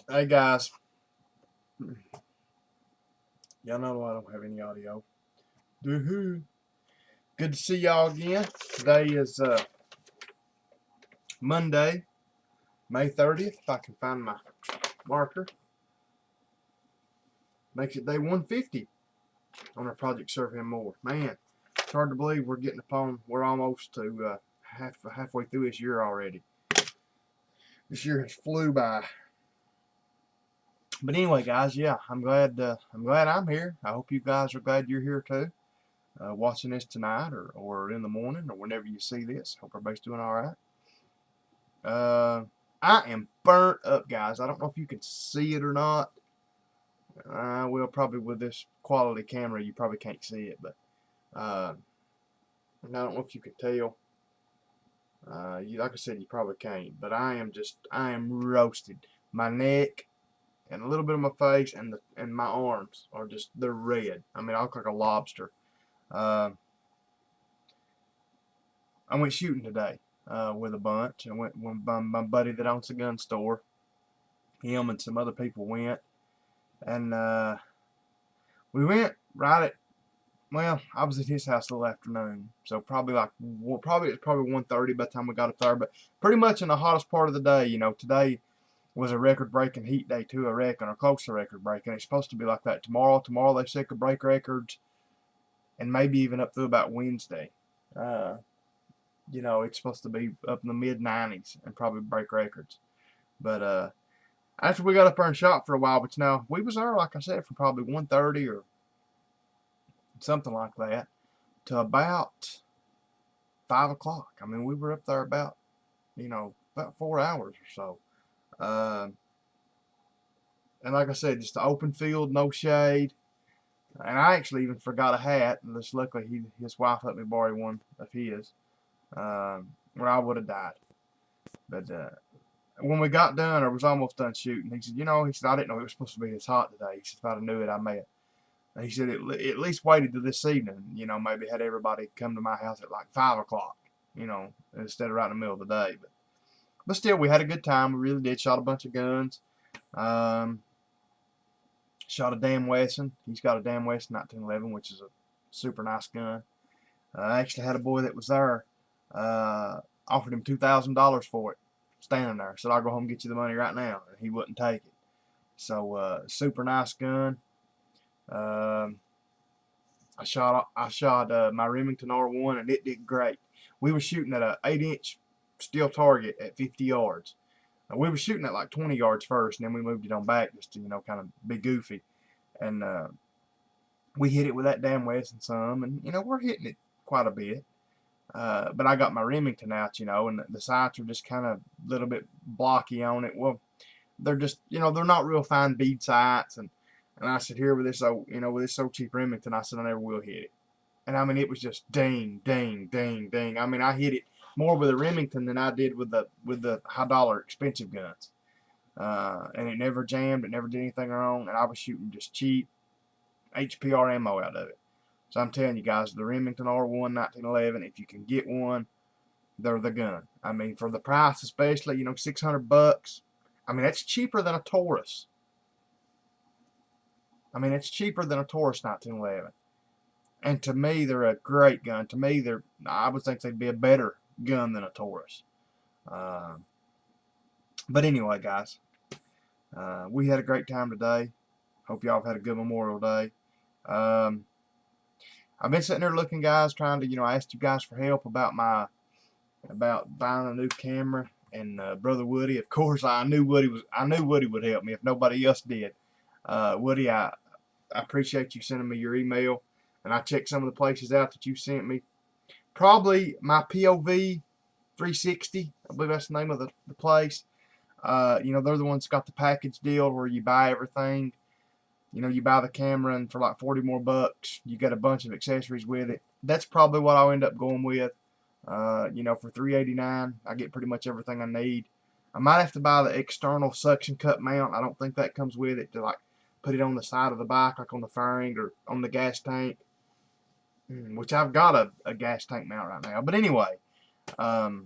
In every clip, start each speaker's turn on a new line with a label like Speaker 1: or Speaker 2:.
Speaker 1: Hey guys, y'all know I don't have any audio. Woohoo! Good to see y'all again. Today is Monday, May 30th. If I can find my marker, makes it day 150 on our project Serve Him More. Man, it's hard to believe we're almost to halfway through this year already. This year has flew by. But anyway, guys, yeah, I'm glad I'm here. I hope you guys are glad you're here too. Watching this tonight or in the morning or whenever you see this. Hope everybody's doing all right. I am burnt up, guys. I don't know if you can see it or not. Well, probably with this quality camera, you probably can't see it, but I don't know if you can tell. Like I said, you probably can't, but I am roasted. My neck and a little bit of my face and my arms are they're red. I mean, I look like a lobster. Uh, I went shooting today with a bunch. I went with my buddy that owns a gun store. Him and some other people went, and we went right at, well, I was at his house a little afternoon, so probably it's probably 1:30 by the time we got up there, but pretty much in the hottest part of the day. Today was a record-breaking heat day too, I reckon, or close to record-breaking. It's supposed to be like that tomorrow they say could break records, and maybe even up through about Wednesday. Uh, it's supposed to be up in the mid-90s and probably break records. But after we got up there and shot for a while, but now we was there, like I said, from probably 1:30 or something like that to about 5 o'clock. I mean, we were up there about 4 hours or so. Uh, and like I said, just an open field, no shade. And I actually even forgot a hat. And just luckily, his wife let me borrow one of his, or I would have died. But when we got done, or was almost done shooting, he said, I didn't know it was supposed to be this hot today. He said, if I'd have knew it, I may have. He said, at least waited to this evening, maybe had everybody come to my house at like 5 o'clock, instead of right in the middle of the day. But still, we had a good time. We really did. Shot a bunch of guns. Um, Shot a Dan Wesson. He's got a Dan Wesson 1911, which is a super nice gun. I actually had a boy that was there, offered him $2,000 for it, standing there. Said, I'll go home and get you the money right now. And he wouldn't take it. So, super nice gun. I shot my Remington R1 and it did great. We were shooting at a 8-inch steel target at 50 yards. We were shooting at like 20 yards first, and then we moved it on back just to kind of be goofy. And we hit it with that damn Wesson some, and we're hitting it quite a bit. But I got my Remington out, and the sights are just kind of a little bit blocky on it. Well, they're just they're not real fine bead sights, and I said, here with this so cheap Remington, I said I never will hit it. And I mean, it was just ding, ding, ding, ding. I mean, I hit it more with a Remington than I did with the high dollar expensive guns. And it never jammed, it never did anything wrong, and I was shooting just cheap HPR ammo out of it. So I'm telling you guys, the Remington R1 1911, if you can get one, they're the gun. I mean, for the price, especially, $600. I mean, that's cheaper than a Taurus. I mean, it's cheaper than a Taurus 1911. And to me, they're a great gun. To me, I would think they'd be a better gun than a Taurus. But anyway, guys, we had a great time today. Hope y'all have had a good Memorial Day. I've been sitting there looking, guys, trying to, I asked you guys for help about buying a new camera. And Brother Woody, of course, I knew Woody would help me if nobody else did. Woody, I appreciate you sending me your email, and I checked some of the places out that you sent me. Probably my POV 360, I believe that's the name of the place. They're the ones that got the package deal where you buy everything. You buy the camera, and for like 40 more bucks, you get a bunch of accessories with it. That's probably what I'll end up going with. For $389, I get pretty much everything I need. I might have to buy the external suction cup mount. I don't think that comes with it, to like put it on the side of the bike, like on the fairing or on the gas tank, which I've got a gas tank mount right now. But anyway, I'll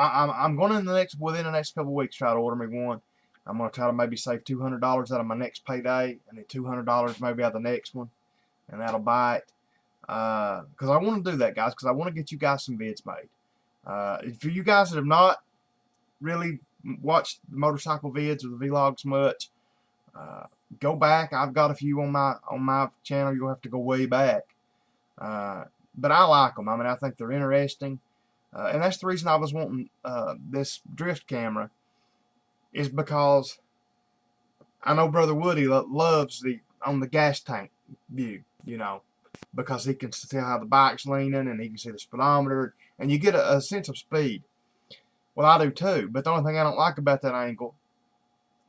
Speaker 1: I'm going to within the next couple of weeks try to order me one. I'm going to try to maybe save $200 out of my next payday, and then $200 maybe out of the next one, and that'll buy it. Because I want to do that, guys, because I want to get you guys some vids made. For you guys that have not really watched the motorcycle vids or the vlogs much, go back. I've got a few on my channel. You'll have to go way back. But I like them. I mean, I think they're interesting. And that's the reason I was wanting this drift camera, is because I know Brother Woody loves on the gas tank view, you know, because he can see how the bike's leaning and he can see the speedometer, and you get a sense of speed. Well, I do too, but the only thing I don't like about that angle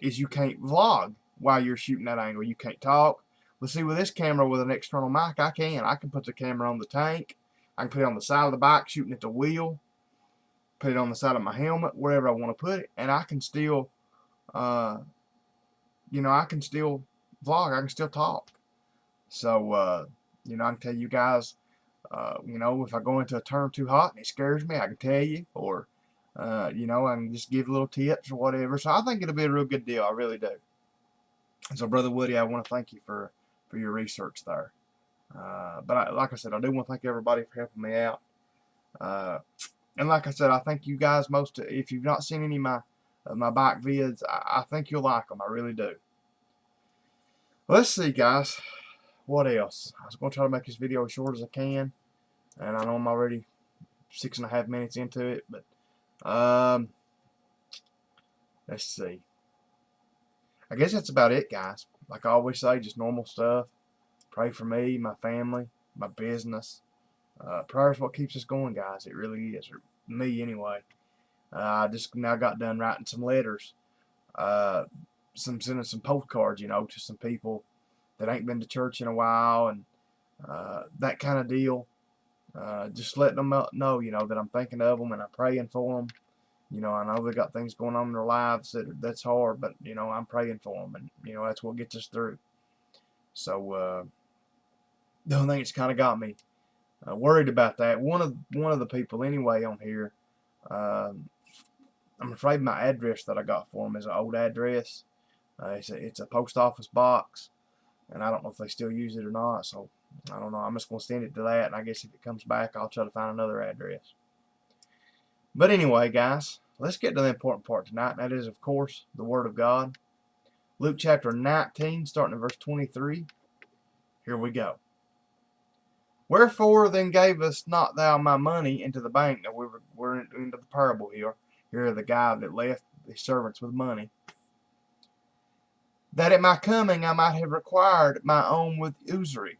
Speaker 1: is you can't vlog while you're shooting that angle. You can't talk. Let's see, with this camera with an external mic, I can put the camera on the tank. I can put it on the side of the bike shooting at the wheel, put it on the side of my helmet, wherever I want to put it, and I can still, you know, I can still vlog. I can still talk. So, you know, I can tell you guys, you know, if I go into a turn too hot and it scares me, I can tell you, or, you know, I can just give little tips or whatever. So I think it'll be a real good deal. I really do. And so, Brother Woody, I want to thank you for your research there. But like I said, I do want to thank everybody for helping me out. And like I said, I think you guys, if you've not seen any of my bike vids, I think you'll like them. I really do. Let's see, guys. What else? I was going to try to make this video as short as I can, and I know I'm already 6.5 minutes into it, but let's see. I guess that's about it, guys. Like I always say, just normal stuff. Pray for me, my family, my business. Prayer is what keeps us going, guys. It really is. Or me, anyway. I just now got done writing some letters. Sending some postcards, you know, to some people that ain't been to church in a while, and that kind of deal. Just letting them know, you know, that I'm thinking of them and I'm praying for them. You know, I know they got things going on in their lives that's hard, but, you know, I'm praying for them, and, you know, that's what gets us through. So, the only thing that's kind of got me worried about that, one of the people anyway on here, I'm afraid my address that I got for them is an old address. It's a post office box, and I don't know if they still use it or not, so I don't know. I'm just going to send it to that, and I guess if it comes back, I'll try to find another address. But anyway, guys, let's get to the important part tonight, and that is, of course, the Word of God. Luke chapter 19, starting at verse 23. Here we go. Wherefore then gavest not thou my money into the bank? Now we're into the parable here. Here the guy that left his servants with money, that at my coming I might have required my own with usury,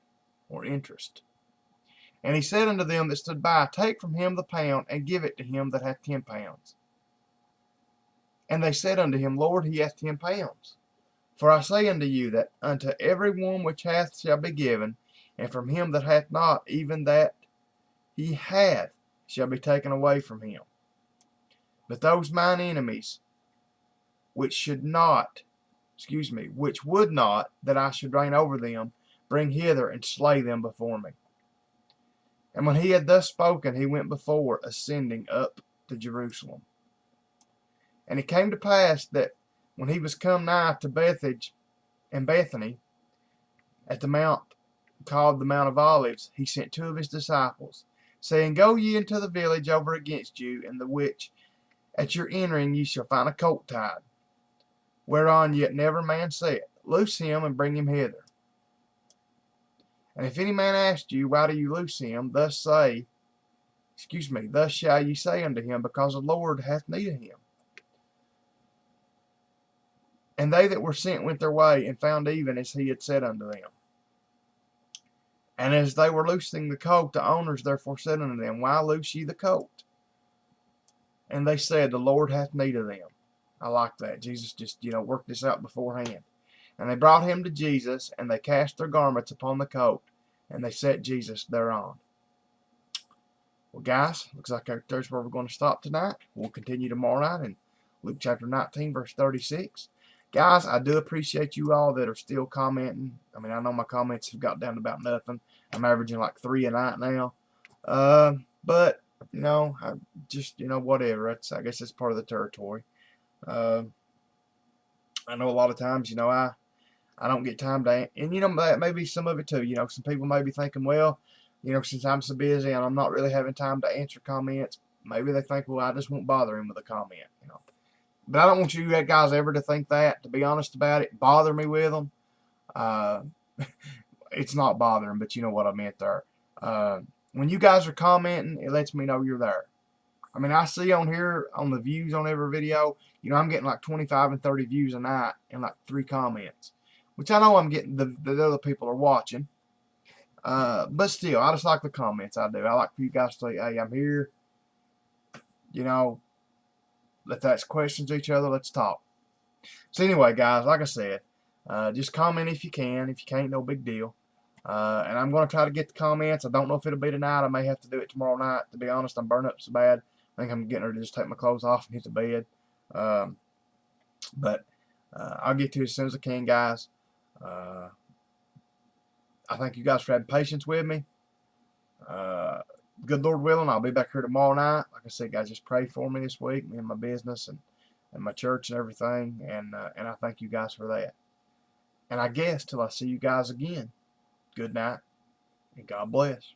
Speaker 1: or interest. And he said unto them that stood by, Take from him the pound, and give it to him that hath 10 pounds. And they said unto him, Lord, he hath 10 pounds. For I say unto you, that unto every one which hath shall be given, and from him that hath not, even that he hath shall be taken away from him. But those mine enemies, which would not that I should reign over them, bring hither and slay them before me. And when he had thus spoken, he went before, ascending up to Jerusalem. And it came to pass that when he was come nigh to Bethphage and Bethany, at the mount called the Mount of Olives, he sent 2 of his disciples, saying, Go ye into the village over against you, in the which at your entering ye shall find a colt tied, whereon yet never man sat. Loose him and bring him hither. And if any man ask you, Why do you loose him? Thus shall ye say unto him, Because the Lord hath need of him. And they that were sent went their way, and found even as he had said unto them. And as they were loosing the colt, the owners therefore said unto them, Why loose ye the colt? And they said, The Lord hath need of them. I like that. Jesus just, worked this out beforehand. And they brought him to Jesus, and they cast their garments upon the colt, and they set Jesus thereon. Well, guys, looks like there's where we're going to stop tonight. We'll continue tomorrow night in Luke chapter 19, verse 36. Guys, I do appreciate you all that are still commenting. I mean, I know my comments have got down to about nothing. I'm averaging like 3 a night now. But you know, I just, you know, whatever. I guess it's part of the territory. Uh, I know a lot of times, you know, I don't get time to, and you know, maybe some of it too. You know, some people may be thinking, well, you know, since I'm so busy and I'm not really having time to answer comments, maybe they think, well, I just won't bother him with a comment. You know, but I don't want you guys ever to think that. To be honest about it, bother me with them. Uh, it's not bothering, but you know what I meant there. Uh, when you guys are commenting, it lets me know you're there. I mean, I see on here on the views on every video, you know, I'm getting like 25 and 30 views a night and like 3 comments, which I know I'm getting the other people are watching. But still, I just like the comments. I do. I like for you guys to say, hey, I'm here. You know, let's ask questions to each other. Let's talk. So anyway, guys, like I said, just comment if you can. If you can't, no big deal. And I'm going to try to get the comments. I don't know if it'll be tonight. I may have to do it tomorrow night. To be honest, I'm burnt up so bad. I think I'm getting ready to just take my clothes off and hit the bed. Um, but I'll get to it as soon as I can, guys. Uh, I thank you guys for having patience with me. Good Lord willing, I'll be back here tomorrow night. Like I said, guys, just pray for me this week, me and my business and my church and everything. And I thank you guys for that. And I guess till I see you guys again, good night and God bless.